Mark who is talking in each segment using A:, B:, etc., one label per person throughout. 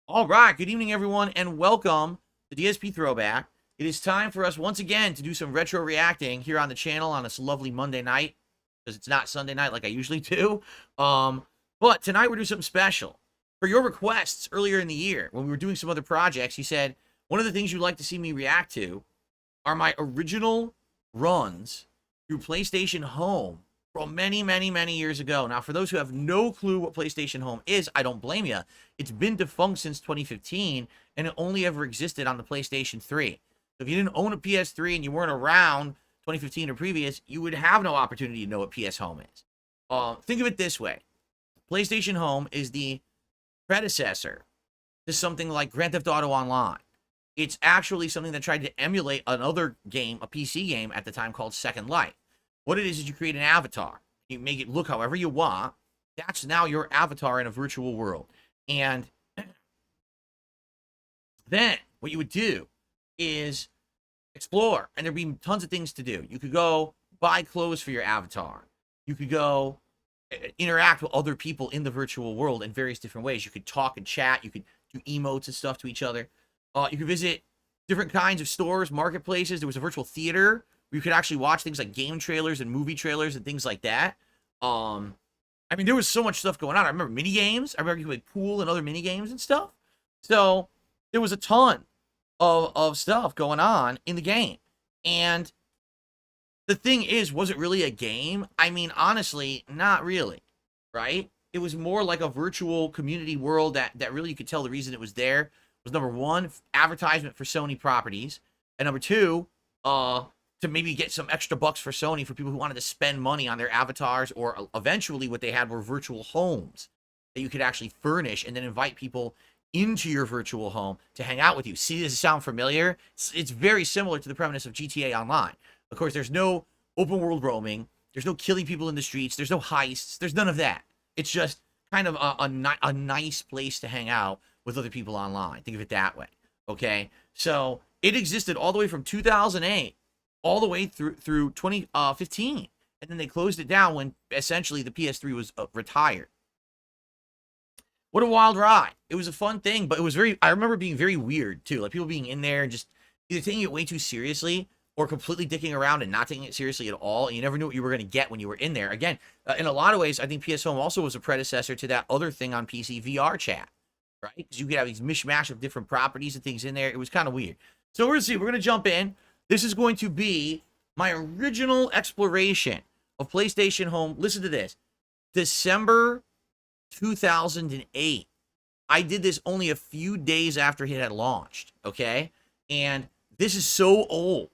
A: All right, good evening, everyone, and welcome to DSP Throwback. It is time for us once again to do some retro reacting here on the channel on this lovely Monday night, because it's not Sunday night like I usually do. But tonight we're doing something special. For your requests earlier in the year, when we were doing some other projects, you said one of the things you'd like to see me react to are my original runs through PlayStation Home from many, many, many years ago. Now, for those who have no clue what PlayStation Home is, I don't blame you. It's been defunct since 2015, and it only ever existed on the PlayStation 3. So if you didn't own a PS3 and you weren't around 2015 or previous, you would have no opportunity to know what PS Home is. Think of it this way. PlayStation Home is the predecessor to something like Grand Theft Auto Online. It's actually something that tried to emulate another game, a PC game at the time called Second Life. What it is you create an avatar. You make it look however you want. That's now your avatar in a virtual world. And then what you would do is explore, and there'd be tons of things to do. You could go buy clothes for your avatar. You could go interact with other people in the virtual world in various different ways. You could talk and chat. You could do emotes and stuff to each other. You could visit different kinds of stores, marketplaces. There was a virtual theater where you could actually watch things like game trailers and movie trailers and things like that. I mean, there was so much stuff going on. I remember mini games. I remember you could play pool and other mini games and stuff. So there was a ton of stuff going on in the game. And the thing is, was it really a game? I mean, honestly, not really, right? It was more like a virtual community world that really you could tell the reason it was there was, number one, advertisement for Sony properties, and number two, to maybe get some extra bucks for Sony for people who wanted to spend money on their avatars, or eventually what they had were virtual homes that you could actually furnish and then invite people into your virtual home to hang out with you. See, does it sound familiar? It's very similar to the premise of GTA Online. Of course, there's no open world roaming. There's no killing people in the streets. There's no heists. There's none of that. It's just kind of a nice place to hang out with other people online. Think of it that way. Okay? So it existed all the way from 2008 all the way through 2015. And then they closed it down when essentially the PS3 was retired. What a wild ride. It was a fun thing, but it was I remember being very weird too. Like people being in there and just either taking it way too seriously or completely dicking around and not taking it seriously at all. And you never knew what you were going to get when you were in there. Again, in a lot of ways, I think PS Home also was a predecessor to that other thing on PC, VR chat, right? Because you could have these mishmash of different properties and things in there. It was kind of weird. So we're going to see. We're going to jump in. This is going to be my original exploration of PlayStation Home. Listen to this. December 2008. I did this only a few days after it had launched, okay? And this is so old,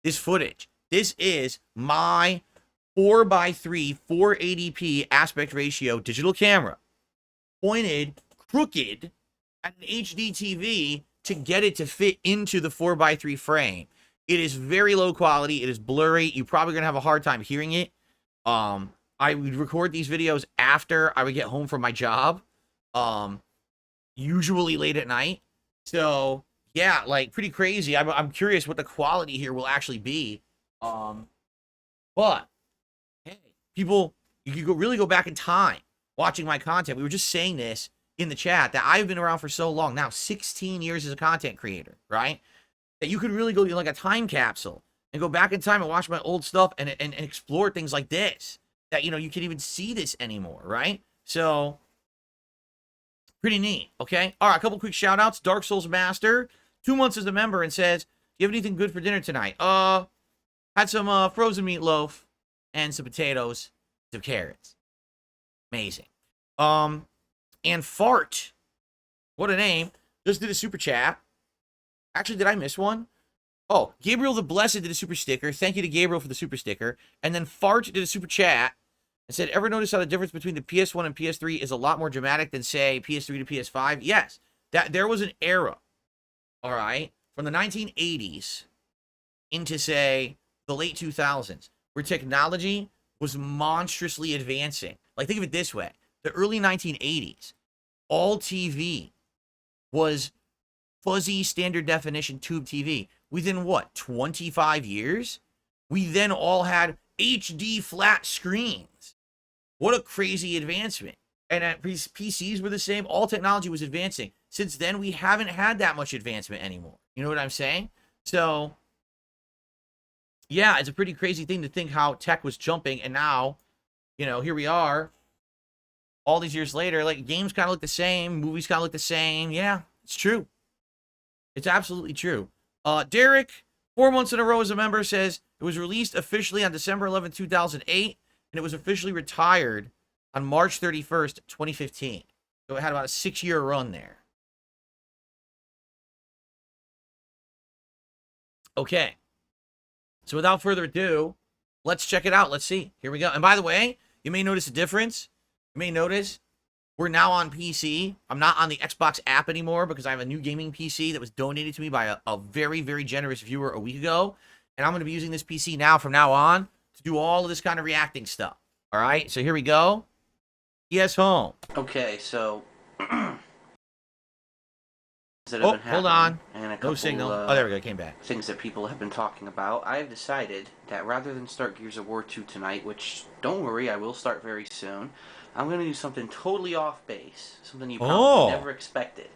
A: this footage. This is my 4x3 480p aspect ratio digital camera, pointed crooked at an HD TV to get it to fit into the 4x3 frame. It is very low quality. It is blurry. You're probably going to have a hard time hearing it. I would record these videos after I would get home from my job, usually late at night. So yeah, like pretty crazy. I'm curious what the quality here will actually be. But hey, people, you could really go back in time watching my content. We were just saying this in the chat that I've been around for so long now, 16 years as a content creator, right? That you could really go like a time capsule and go back in time and watch my old stuff and explore things like this. That, you know, you can't even see this anymore, right? So, pretty neat, okay? All right, a couple quick shout-outs. Dark Souls Master, 2 months as a member, and says, do you have anything good for dinner tonight? Had some frozen meatloaf and some potatoes, some carrots. Amazing. And Fart, what a name, just did a super chat. Actually, did I miss one? Oh, Gabriel the Blessed did a super sticker. Thank you to Gabriel for the super sticker. And then Fart did a super chat and said, ever notice how the difference between the PS1 and PS3 is a lot more dramatic than, say, PS3 to PS5? Yes. There was an era, all right, from the 1980s into, say, the late 2000s, where technology was monstrously advancing. Like, think of it this way. The early 1980s, all TV was fuzzy standard definition tube TV. Within what, 25 years? We then all had HD flat screens. What a crazy advancement. And PCs were the same. All technology was advancing. Since then, we haven't had that much advancement anymore. You know what I'm saying? So, yeah, it's a pretty crazy thing to think how tech was jumping. And now, here we are, all these years later, like, games kind of look the same. Movies kind of look the same. Yeah, it's true. It's absolutely true. Derek, 4 months in a row as a member, says it was released officially on December 11th, 2008, and it was officially retired on March 31st, 2015. So it had about a 6-year run there. Okay. So without further ado, let's check it out. Let's see. Here we go. And by the way, you may notice a difference. You may notice we're now on PC. I'm not on the Xbox app anymore because I have a new gaming PC that was donated to me by a very, very generous viewer a week ago. And I'm going to be using this PC now from now on to do all of this kind of reacting stuff. All right, so here we go. PS Home.
B: Okay, so
A: Oh, hold on.
B: And a
A: couple, no signal. Oh, there we go. It came back.
B: Things that people have been talking about. I have decided that rather than start Gears of War 2 tonight, which, don't worry, I will start very soon, I'm going to do something totally off base. Something you probably never expected.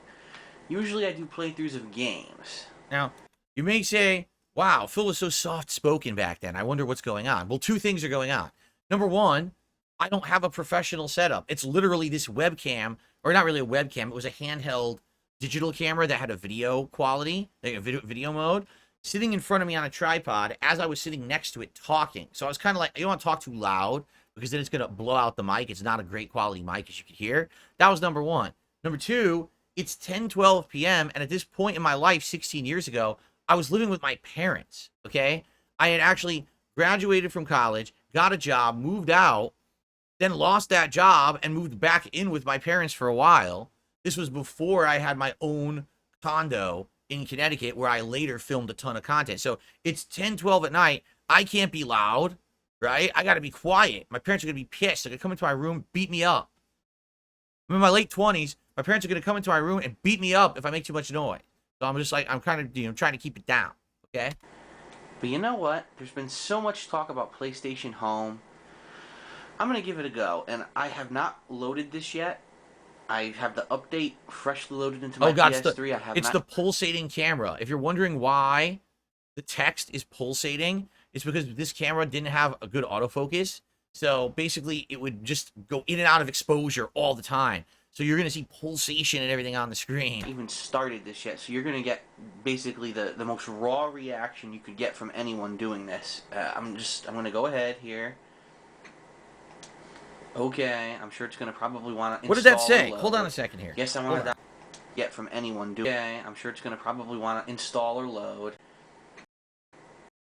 B: Usually I do playthroughs of games.
A: Now, you may say, wow, Phil was so soft-spoken back then. I wonder what's going on. Well, two things are going on. Number one, I don't have a professional setup. It's literally this webcam, or not really a webcam. It was a handheld digital camera that had a video quality, like a video mode, sitting in front of me on a tripod as I was sitting next to it talking. So I was kind of like, you don't want to talk too loud because then it's going to blow out the mic. It's not a great quality mic, as you could hear. That was number one. Number two, it's 10:12 p.m. And at this point in my life, 16 years ago, I was living with my parents, okay? I had actually graduated from college, got a job, moved out, then lost that job and moved back in with my parents for a while. This was before I had my own condo in Connecticut where I later filmed a ton of content. So it's 10:12 at night. I can't be loud, right? I got to be quiet. My parents are going to be pissed. They're going to come into my room, beat me up. I'm in my late 20s. My parents are going to come into my room and beat me up if I make too much noise. So I'm just like, I'm kind of, trying to keep it down, okay?
B: But you know what? There's been so much talk about PlayStation Home. I'm going to give it a go. And I have not loaded this yet. I have the update freshly loaded into my PS3.
A: It's the pulsating camera. If you're wondering why the text is pulsating, it's because this camera didn't have a good autofocus. So basically, it would just go in and out of exposure all the time. So you're going to see pulsation and everything on the screen.
B: Even started this yet, so you're going to get basically the most raw reaction you could get from anyone doing this. I'm going to go ahead here. Okay, I'm sure it's going to probably want to install.
A: What did that say? Hold on a second here.
B: Yes, I want to get from anyone doing. Okay, I'm sure it's going to probably want to install or load.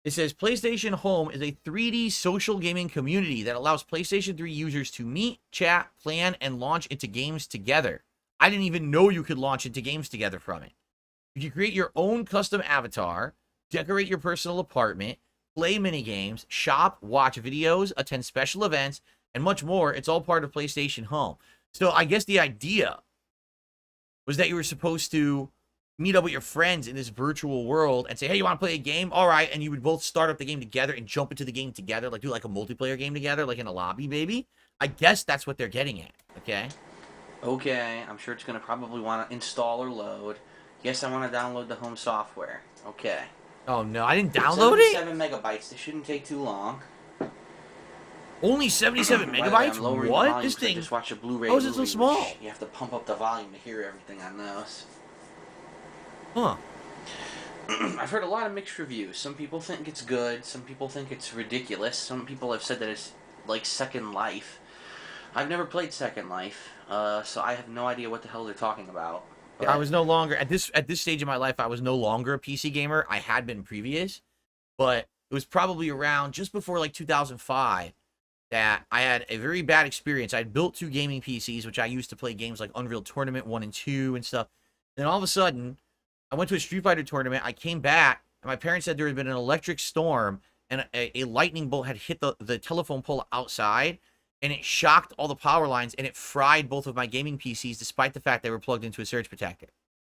A: It says PlayStation Home is a 3D social gaming community that allows PlayStation 3 users to meet, chat, plan, and launch into games together. I didn't even know you could launch into games together from it. You can create your own custom avatar, decorate your personal apartment, play minigames, shop, watch videos, attend special events, and much more. It's all part of PlayStation Home. So I guess the idea was that you were supposed to meet up with your friends in this virtual world and say, hey, you want to play a game? All right. And you would both start up the game together and jump into the game together, like do like a multiplayer game together, like in a lobby, maybe. I guess that's what they're getting at, okay?
B: Okay, I'm sure it's going to probably want to install or load. Yes, I want to download the home software. Okay.
A: Oh, no, I didn't download it?
B: 7 megabytes. This shouldn't take too long.
A: Only 77 megabytes? What? This thing,
B: just watch a Blu-ray.
A: how is it so small?
B: You have to pump up the volume to hear everything on those.
A: Huh.
B: I've heard a lot of mixed reviews. Some people think it's good. Some people think it's ridiculous. Some people have said that it's like Second Life. I've never played Second Life, so I have no idea what the hell they're talking about. But
A: I was no longer, at this stage of my life, I was no longer a PC gamer. I had been previous, but it was probably around just before like 2005 that I had a very bad experience. I built 2 gaming PCs, which I used to play games like Unreal Tournament 1 and 2 and stuff. Then all of a sudden, I went to a Street Fighter tournament. I came back, and my parents said there had been an electric storm, and a lightning bolt had hit the telephone pole outside, and it shocked all the power lines, and it fried both of my gaming PCs, despite the fact they were plugged into a surge protector.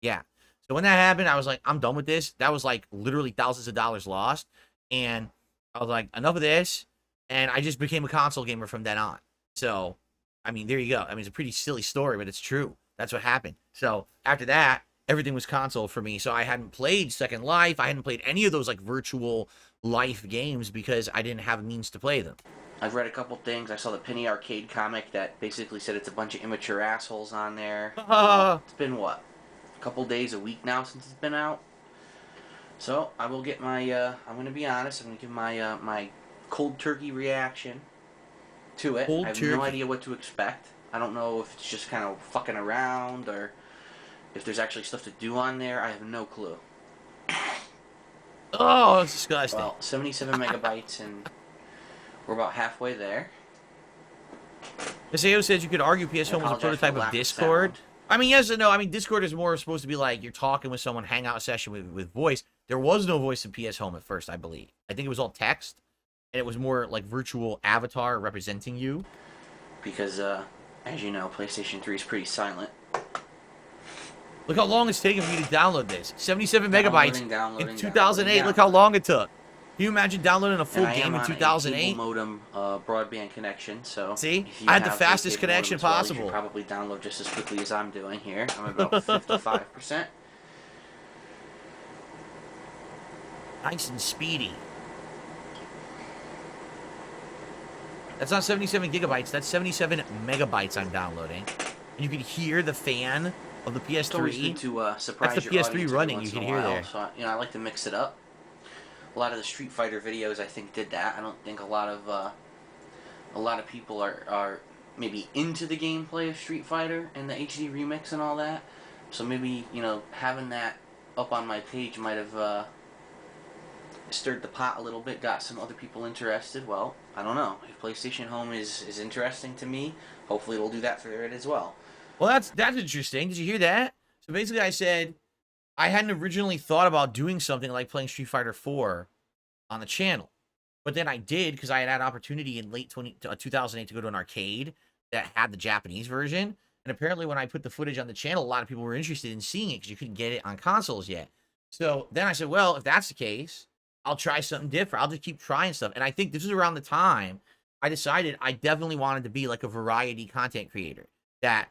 A: Yeah. So when that happened, I was like, I'm done with this. That was like literally thousands of dollars lost, and I was like, enough of this. And I just became a console gamer from then on. So I mean, there you go. I mean, it's a pretty silly story, but it's true. That's what happened. So after that, everything was console for me. So I hadn't played Second Life. I hadn't played any of those like virtual life games because I didn't have means to play them.
B: I've read a couple things. I saw the Penny Arcade comic that basically said it's a bunch of immature assholes on there. It's been what? A couple days, a week now since it's been out. So I will get my. I'm gonna be honest. I'm gonna give my my cold turkey reaction to it. I have no idea what to expect. I don't know if it's just kind of fucking around or if there's actually stuff to do on there. I have no clue.
A: Oh, it's disgusting.
B: Well, 77 megabytes, and we're about halfway there.
A: Maseo says you could argue PS Home was a prototype of Discord. I mean, yes and no. I mean, Discord is more supposed to be like you're talking with someone, hangout session with voice. There was no voice in PS Home at first, I believe. I think it was all text, and it was more like virtual avatar representing you.
B: Because, as you know, PlayStation 3 is pretty silent.
A: Look how long it's taken for you to download this. 77 megabytes in 2008. Look how long it took. Can you imagine downloading a full game in 2008?
B: I am on a cable modem broadband connection, so
A: see, I had the fastest connection possible.
B: You can probably download just as quickly as I'm doing here. I'm about 55%.
A: Nice and speedy. That's not 77 gigabytes. That's 77 megabytes I'm downloading. And you can hear the fan of the PS3.
B: It's always good to surprise
A: That's the
B: your
A: PS3 running. You can hear there.
B: So, you know, I like to mix it up. A lot of the Street Fighter videos, I think, did that. I don't think a lot of people are maybe into the gameplay of Street Fighter and the HD remix and all that. So maybe, you know, having that up on my page might have stirred the pot a little bit, got some other people interested. Well, I don't know. If PlayStation Home is interesting to me, hopefully it'll do that for it as well.
A: Well, that's interesting. Did you hear that? So basically, I said I hadn't originally thought about doing something like playing Street Fighter 4 on the channel, but then I did because I had opportunity in late 2008 to go to an arcade that had the Japanese version, and apparently when I put the footage on the channel, a lot of people were interested in seeing it because you couldn't get it on consoles yet. So then I said, well, if that's the case, I'll try something different. I'll just keep trying stuff. And I think this is around the time I decided I definitely wanted to be like a variety content creator that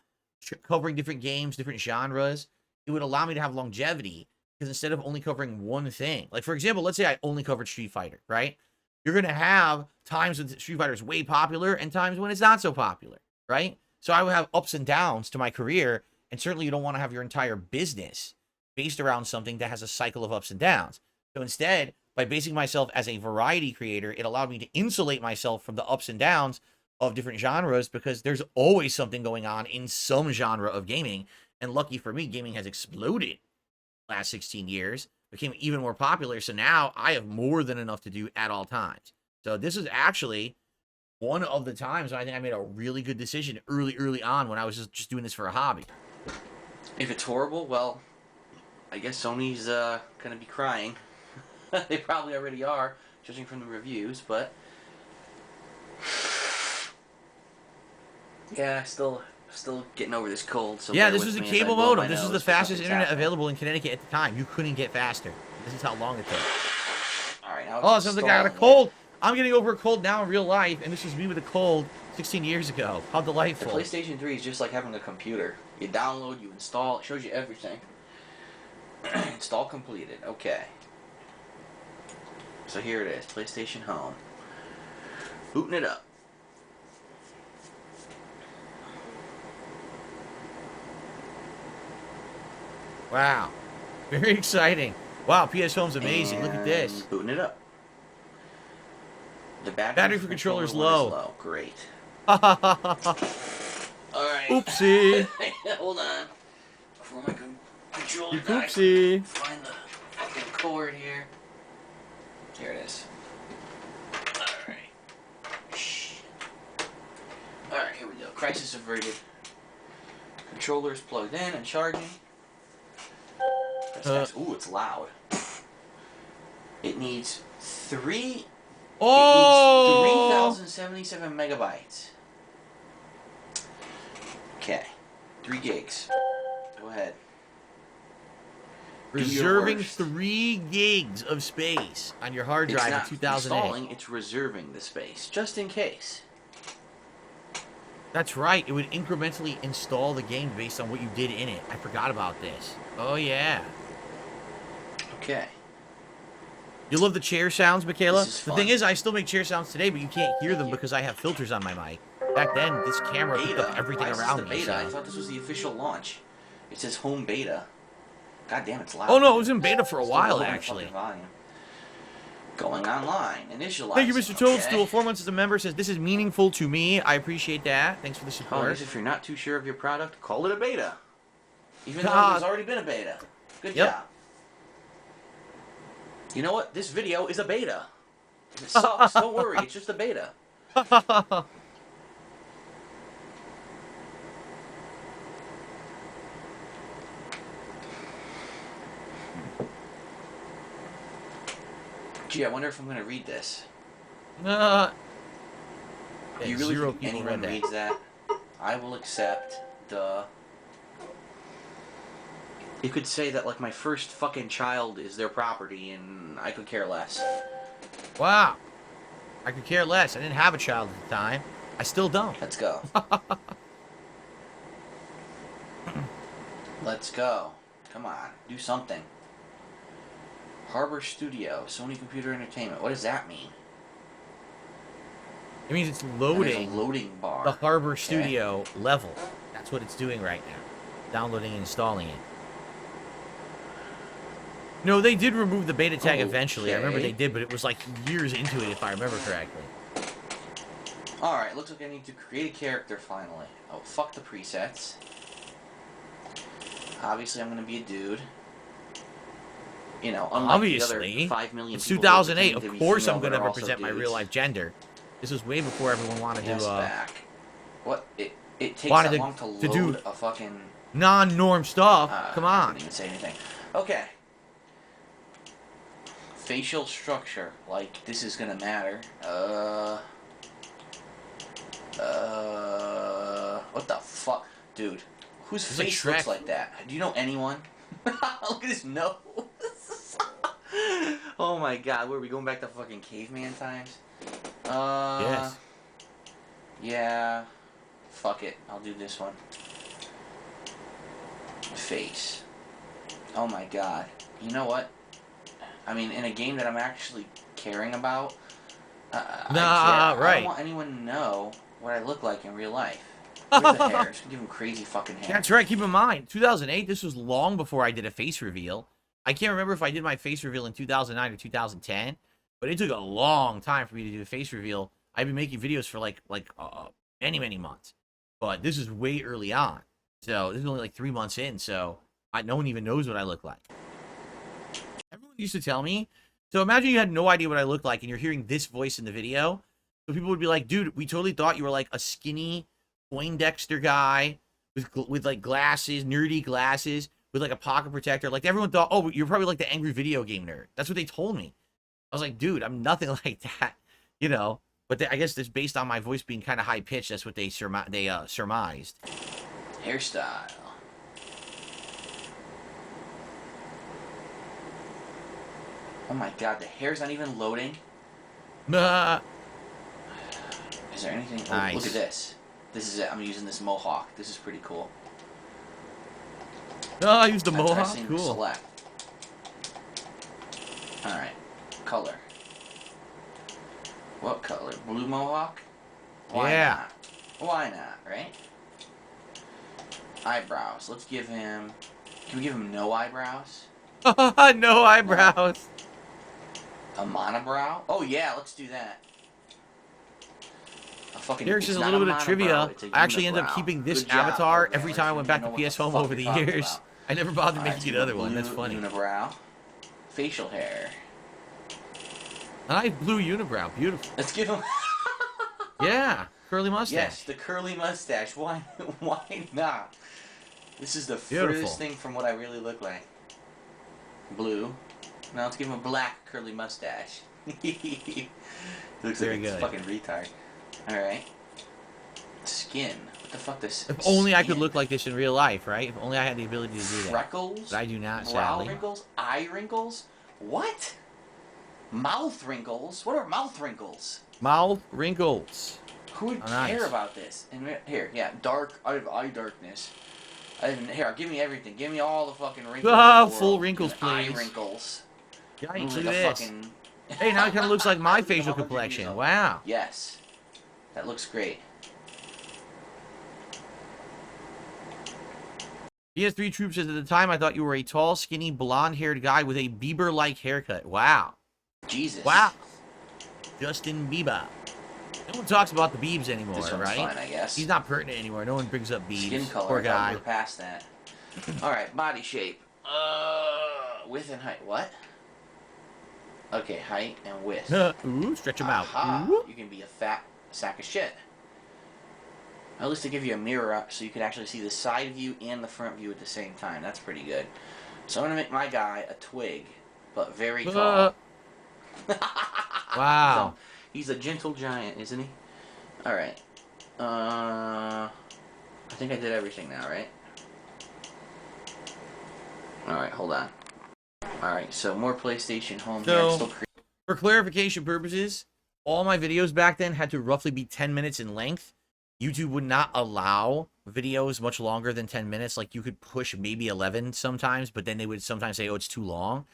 A: covering different games, different genres, it would allow me to have longevity because instead of only covering one thing, like for example, let's say I only covered Street Fighter, right? You're going to have times when Street Fighter is way popular and times when it's not so popular, right? So I would have ups and downs to my career, and certainly you don't want to have your entire business based around something that has a cycle of ups and downs. So instead, by basing myself as a variety creator, it allowed me to insulate myself from the ups and downs of different genres because there's always something going on in some genre of gaming. And lucky for me, gaming has exploded last 16 years, became even more popular. So now I have more than enough to do at all times. So this is actually one of the times when I think I made a really good decision early on when I was just doing this for a hobby.
B: If it's horrible, well, I guess Sony's gonna be crying. They probably already are, judging from the reviews, but yeah, still getting over this cold. So
A: yeah, this was a cable modem. This is the fastest internet available in Connecticut at the time. You couldn't get faster. This is how long it took.
B: All right, now
A: oh, it sounds like I got a cold. I'm getting over a cold now in real life, and this was me with a cold 16 years ago. How delightful.
B: The PlayStation 3 is just like having a computer. You download, you install, it shows you everything. Install completed. Okay. So here it is, PlayStation Home. Booting it up.
A: Wow. Very exciting. Wow, PS Home's amazing. Look at this.
B: Booting it up. The
A: battery for controller is low.
B: Great.
A: Alright. Oopsie.
B: Hold on. Before my controller
A: Oopsie.
B: Find the fucking cord here. Here it is. Alright. Alright, here we go. Crisis averted. Controller's plugged in and charging. Ooh, it's loud. It needs 3,077 megabytes. Okay. 3 gigs. Go ahead.
A: Reserving 3 gigs of space on your hard drive in 2008.
B: Installing, it's reserving the space, just in case.
A: That's right. It would incrementally install the game based on what you did in it. I forgot about this. Oh, yeah.
B: Okay.
A: You love the chair sounds, Michaela?
B: This is
A: The
B: fun.
A: thing is, I still make chair sounds today, but you can't hear them because I have filters on my mic. Back then, this camera picked up
B: Beta?
A: everything
B: Why is this
A: around
B: the
A: me.
B: beta?
A: So.
B: I thought this was the official launch. It says home beta. God damn, it's loud.
A: Oh, no, it was in beta for a
B: Still
A: while,
B: low on
A: actually.
B: fucking volume. Going online. Initialize.
A: Thank you, Mr. Toadstool.
B: Okay.
A: 4 months as a member says, this is meaningful to me. I appreciate that. Thanks for the
B: Oh, I
A: support.
B: guess if you're not too sure of your product, call it a beta. Even though
A: God.
B: there's already been a beta. Good
A: Yep.
B: job. You know what? This video is a beta. If it sucks, don't worry. It's just a beta. Gee, I wonder if I'm going to read this.
A: Yeah,
B: You really
A: zero
B: think
A: people
B: anyone
A: read that.
B: reads that? I will accept the... You could say that, like, my first fucking child is their property, and I could care less.
A: Wow. I could care less. I didn't have a child at the time. I still don't.
B: Let's go. Let's go. Come on, do something. Harbor Studio, Sony Computer Entertainment. What does that mean?
A: It means it's
B: There's
A: loading
B: a loading bar.
A: the Harbor Studio level. That's what it's doing right now. Downloading and installing it. No, they did remove the beta tag eventually. I remember they did, but it was like years into it, if I remember correctly.
B: Alright, looks like I need to create a character finally. Oh, fuck the presets. Obviously, I'm gonna be a dude. You know, unlike
A: Obviously.
B: the other 5 million
A: It's
B: people
A: 2008.
B: who pretend to
A: Of
B: be
A: course I'm
B: female
A: going to
B: but are also
A: represent my
B: dudes.
A: real life gender. This was way before everyone wanted
B: Yes,
A: to
B: back. What? It takes
A: wanted
B: that
A: to-
B: long to
A: to
B: load
A: do
B: a fucking...
A: non-norm stuff. Come
B: I
A: on.
B: didn't even say anything. Okay. Facial structure. Like, this is gonna matter. What the fuck? Dude, whose
A: It's like
B: face
A: Shrek.
B: looks like that? Do you know anyone? Look at his nose. Oh my god, were we going back to fucking caveman times?
A: Yes.
B: Yeah. Fuck it. I'll do this one. Face. Oh my god. You know what? I mean, in a game that I'm actually caring about, I
A: right.
B: don't want anyone to know what I look like in real life. Where's the hair? Just give him crazy fucking hair.
A: That's right. Keep in mind, 2008, this was long before I did a face reveal. I can't remember if I did my face reveal in 2009 or 2010, but it took a long time for me to do the face reveal. I've been making videos for like many months, but this is way early on. So this is only like 3 months in, so no one even knows what I look like. Everyone used to tell me. So imagine you had no idea what I looked like and you're hearing this voice in the video. So people would be like, dude, we totally thought you were like a skinny Poindexter guy with like glasses, nerdy glasses, with like a pocket protector. Like everyone thought, oh, you're probably like the angry video game nerd. That's what they told me. I was like, dude, I'm nothing like that, you know. But I guess it's based on my voice being kind of high pitched. That's what they surmised.
B: Hairstyle. Oh my god, the hair's not even loading.
A: Nah.
B: Is there anything? Oh,
A: Nice.
B: look at this. This is it. I'm using this mohawk. This is pretty cool.
A: Oh, I used the
B: I'm
A: mohawk.
B: pressing
A: Cool.
B: Select. Alright. Color. What color? Blue mohawk? Why
A: Yeah.
B: not? Why not, right? Eyebrows. Let's give him... Can we give him no eyebrows?
A: No eyebrows.
B: A monobrow? Oh yeah, let's do that. A fucking...
A: Here's
B: it's
A: just a
B: not
A: little bit of
B: monobrow,
A: trivia.
B: it's a
A: I actually ended up
B: unibrow.
A: keeping this
B: Good job,
A: avatar
B: programmers.
A: every time I went back
B: You
A: to
B: know what the
A: PS Home
B: fuck
A: over the
B: you're talking
A: years.
B: about.
A: I never bothered
B: Alright,
A: making
B: so
A: another one.
B: blue
A: That's funny.
B: Unibrow. Facial hair.
A: A nice blue unibrow. Beautiful.
B: Let's give him...
A: Yeah. Curly mustache.
B: Yes, the curly mustache. Why not? This is the
A: Beautiful.
B: furthest thing from what I really look like. Blue. Now let's give him a black curly mustache. He looks
A: Very
B: like a
A: good.
B: fucking retard. Alright. Skin. What the fuck this?
A: If only I could
B: skin?
A: look like this in real life, right? If only I had the ability to do that.
B: Freckles?
A: But I do not,
B: Brow
A: sadly.
B: wrinkles? Eye wrinkles? What? Mouth wrinkles? What are mouth wrinkles?
A: Mouth wrinkles.
B: Who would
A: Oh, nice.
B: care about this? And here, yeah, dark. I have eye darkness. Here, give me everything. Give me all the fucking wrinkles.
A: Ah,
B: in the
A: full
B: world.
A: wrinkles,
B: Give me eye
A: please.
B: wrinkles.
A: Yikes,
B: Looks
A: look
B: like
A: at
B: a
A: this.
B: fucking.
A: Hey, now it kind of looks like my facial
B: 100 years
A: complexion.
B: old.
A: Wow.
B: Yes, that looks great.
A: PS3 Troop says, at the time, I thought you were a tall, skinny, blonde-haired guy with a Bieber-like haircut. Wow.
B: Jesus.
A: Wow. Justin Bieber. No one talks about the Biebs anymore,
B: This one's
A: right?
B: fine, I guess.
A: He's not pertinent anymore. No one brings up Biebs.
B: Skin color.
A: Poor guy.
B: We're past that. All right, body shape. Width and height. What? Okay, height and width.
A: Ooh, stretch him out.
B: Aha.
A: Ooh.
B: You can be a fat sack of shit. At least they give you a mirror up so you can actually see the side view and the front view at the same time. That's pretty good. So I'm going to make my guy a twig, but very tall.
A: Wow.
B: He's a gentle giant, isn't he? Alright. I think I did everything now, right? Alright, hold on. Alright, so more PlayStation Home here. I'm still
A: For clarification purposes, all my videos back then had to roughly be 10 minutes in length. YouTube would not allow videos much longer than 10 minutes. Like, you could push maybe 11 sometimes, but then they would sometimes say, oh, it's too long.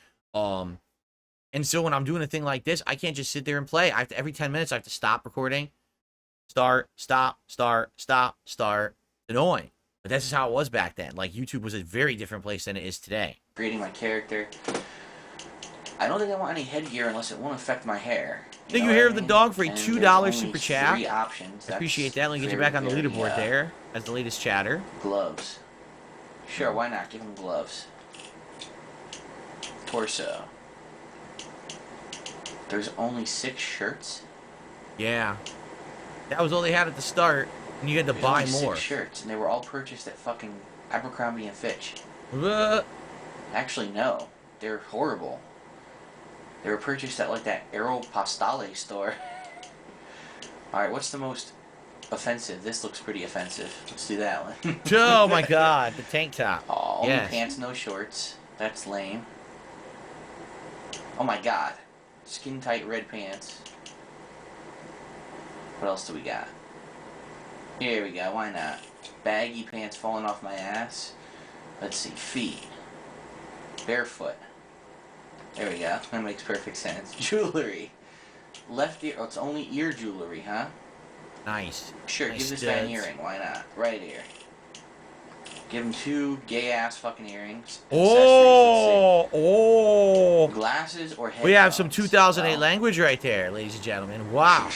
A: And so when I'm doing a thing like this, I can't just sit there and play. I have to, every 10 minutes, I have to stop recording. Start, stop, start, stop, start. Annoying. But that's just how it was back then. Like, YouTube was a very different place than it is today.
B: creating my character. I don't think I want any headgear unless it won't affect my hair.
A: Thank you, Hair of the Dog, for a $2 super chat.
B: Three options.
A: I appreciate that. Let me get you back on the leaderboard there as the latest chatter.
B: Gloves. Sure, why not? Give him gloves. Torso. There's only 6 shirts?
A: Yeah. That was all they had at the start, and you had to buy more.
B: 6 shirts, and they were all purchased at fucking Abercrombie and Fitch. Actually, no. They're horrible. They were purchased at like that Aeropostale store. Alright, what's the most offensive? This looks pretty offensive. Let's do that one.
A: Oh my god, the tank top.
B: Oh, only
A: Yes.
B: pants, no shorts. That's lame. Oh my god. Skin tight red pants. What else do we got? Here we go, why not? Baggy pants falling off my ass. Let's see, feet. Barefoot. There we go, that makes perfect sense. Jewelry. Left ear, oh, it's only ear jewelry, huh?
A: Nice.
B: Sure,
A: Nice
B: give this guy an
A: studs.
B: earring, why not? Right ear. Give him 2 gay-ass fucking earrings.
A: Oh,
B: Accessories, let's see.
A: oh.
B: Glasses or headphones?
A: We have some 2008
B: Well,
A: language right there, ladies and gentlemen. Wow.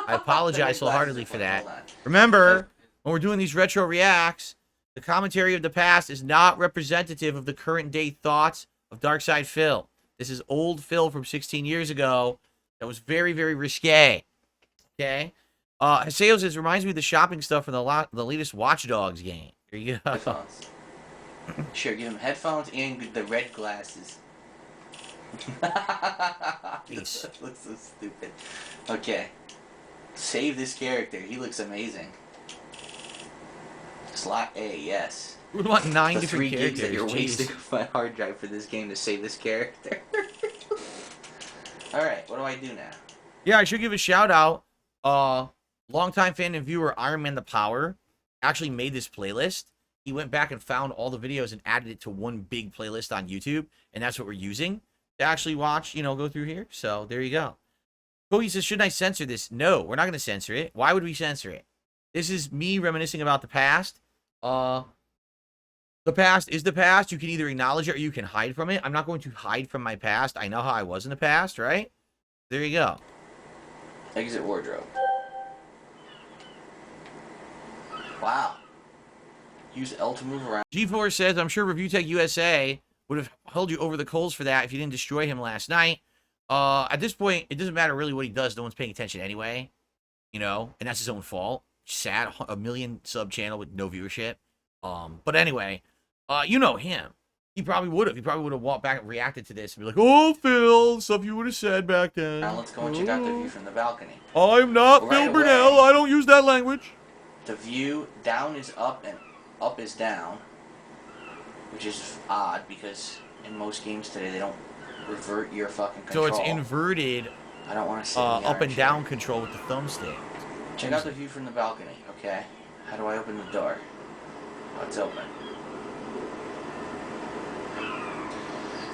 A: I apologize
B: Hold
A: wholeheartedly for that.
B: on.
A: Remember, when we're doing these retro reacts, the commentary of the past is not representative of the current day thoughts of DarksydePhil. This is old Phil from 16 years ago that was very, very risque. Okay? Haseo says, reminds me of the shopping stuff from the latest Watch Dogs game. Here you go.
B: Headphones. Sure, give him headphones and the red glasses.
A: Jeez.
B: That looks so stupid. Okay. Save this character. He looks amazing. Slot A, yes.
A: We want 9
B: The
A: different
B: 3 gigs that
A: characters.
B: you're
A: Jeez.
B: wasting my hard drive for this game to save this character. Alright, what do I do now?
A: Yeah, I should give a shout out. Longtime fan and viewer Iron Man the Power actually made this playlist. He went back and found all the videos and added it to one big playlist on YouTube, and that's what we're using to actually watch, go through here. So there you go. Cody says, shouldn't I censor this? No, we're not going to censor it. Why would we censor it? This is me reminiscing about the past. The past is the past. You can either acknowledge it or you can hide from it. I'm not going to hide from my past. I know how I was in the past, right? There you go.
B: Exit wardrobe. Wow. Use L to move around.
A: G4 says, I'm sure ReviewTech USA would have held you over the coals for that if you didn't destroy him last night. At this point, it doesn't matter really what he does. No one's paying attention anyway. And that's his own fault. Sad, a million sub channel with no viewership. But anyway, you know him. He probably would have. He probably would have walked back and reacted to this and be like, oh, Phil, stuff you would have said back then.
B: Now let's go and check out the view from the balcony.
A: I'm not
B: Right
A: Phil Burnell.
B: away.
A: I don't use that language.
B: The view, down is up and up is down, which is odd because in most games today they don't revert your fucking control.
A: So it's inverted
B: I don't want to sit in the
A: up and
B: armchair.
A: down control with the thumbstick.
B: Check out the view from the balcony, okay? How do I open the door? Oh, it's open.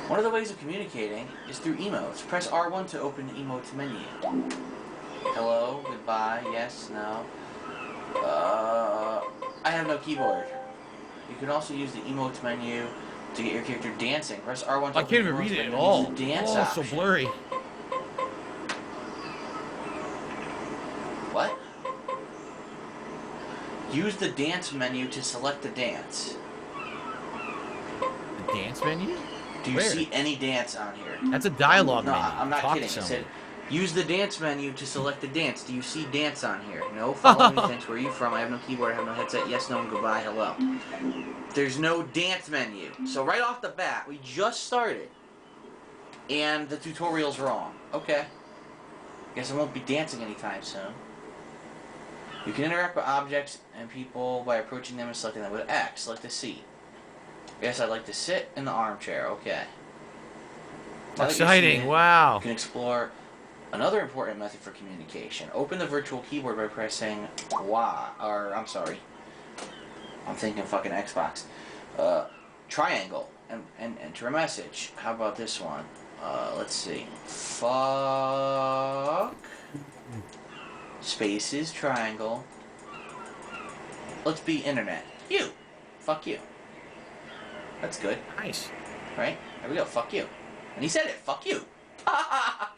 B: One of the ways of communicating is through emotes. Press R1 to open the emotes menu. Hello, goodbye, yes, no. I have no keyboard. You can also use the emotes menu to get your character dancing. Press R1 to
A: I can't even read it at all.
B: Dance
A: Oh, so blurry.
B: What? Use the dance menu to select the dance.
A: The dance menu?
B: Do you see any dance on here?
A: That's a dialogue
B: no,
A: menu.
B: I'm not
A: Talk
B: kidding. I said, use the dance menu to select the dance. Do you see dance on here? No? Follow me, thanks. Where are you from? I have no keyboard, I have no headset. Yes, no, and goodbye, hello. There's no dance menu. So right off the bat, we just started. And the tutorial's wrong. Okay. Guess I won't be dancing anytime soon. You can interact with objects and people by approaching them and selecting them with X. Select a seat. Yes, I'd like to sit in the armchair. Okay.
A: Exciting, wow.
B: You can explore another important method for communication. Open the virtual keyboard by pressing Y, or I'm sorry. I'm thinking fucking Xbox. Triangle and enter a message. How about this one? Let's see. Fuck. Spaces, triangle. Let's be internet. You. Fuck you. That's good.
A: Nice.
B: Right? There we go. Fuck you. And he said it. Fuck you.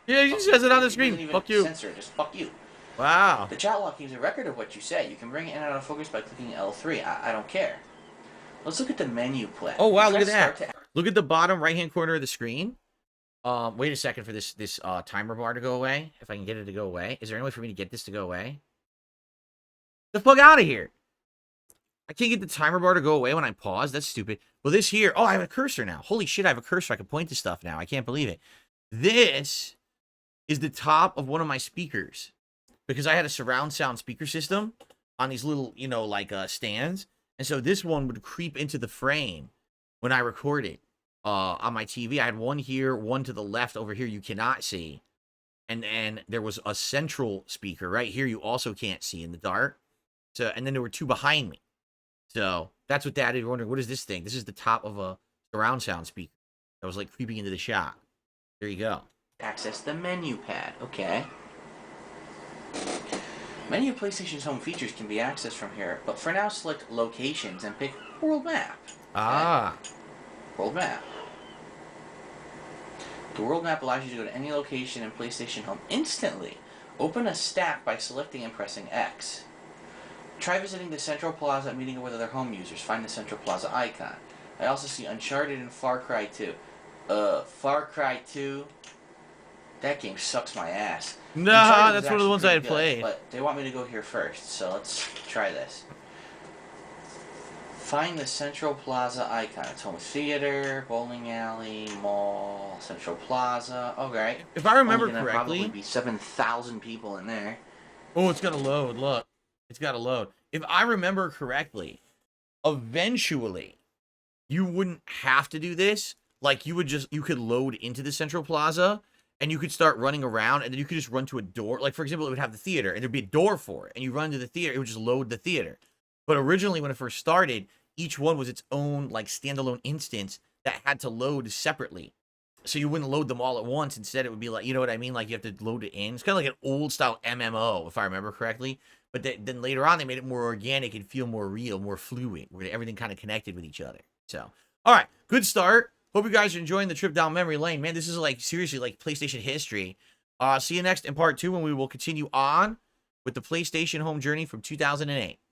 A: Yeah, he says it on the screen. Fuck you.
B: Censor it. Just fuck you.
A: Wow.
B: The chat log keeps a record of what you say. You can bring it in and out of focus by clicking L3. I don't care. Let's look at the menu play.
A: Oh wow, look at that. Look at the bottom right-hand corner of the screen. Wait a second for this timer bar to go away. If I can get it to go away. Is there any way for me to get this to go away? The fuck out of here. I can't get the timer bar to go away when I pause. That's stupid. Well, this here. Oh, I have a cursor now. Holy shit, I have a cursor. I can point to stuff now. I can't believe it. This is the top of one of my speakers. Because I had a surround sound speaker system on these little, you know, like stands. And so this one would creep into the frame when I recorded on my TV. I had one here, one to the left over here you cannot see. And then there was a central speaker right here you also can't see in the dark. So, and then there were two behind me. So that's what that is. You're wondering, what is this thing? This is the top of a surround sound speaker that was like creeping into the shot. There you go.
B: Access the menu pad. Okay. Many of PlayStation's home features can be accessed from here, but for now select Locations and pick World Map. Okay?
A: Ah.
B: World Map. The World Map allows you to go to any location in PlayStation Home instantly. Open a stack by selecting and pressing X. Try visiting the Central Plaza and meeting with other home users. Find the Central Plaza icon. I also see Uncharted and Far Cry 2. Far Cry 2? That game sucks my ass.
A: No, that's one of the ones I had played.
B: But they want me to go here first, so let's try this. Find the Central Plaza icon. It's home theater, bowling alley, mall, Central Plaza. Okay.
A: If I remember correctly,
B: probably be 7,000 people in there.
A: Oh, it's got to load. Look, it's got to load. If I remember correctly, eventually, you wouldn't have to do this. Like you could load into the Central Plaza. And you could start running around, and then you could just run to a door. Like, for example, it would have the theater, and there'd be a door for it. And you run to the theater, it would just load the theater. But originally, when it first started, each one was its own, like, standalone instance that had to load separately. So you wouldn't load them all at once. Instead, it would be like, you know what I mean? Like, you have to load it in. It's kind of like an old-style MMO, if I remember correctly. But then later on, they made it more organic and feel more real, more fluid, where everything kind of connected with each other. So, all right, good start. Hope you guys are enjoying the trip down memory lane. Man, this is like, seriously, like PlayStation history. See you next in part 2 when we will continue on with the PlayStation home journey from 2008.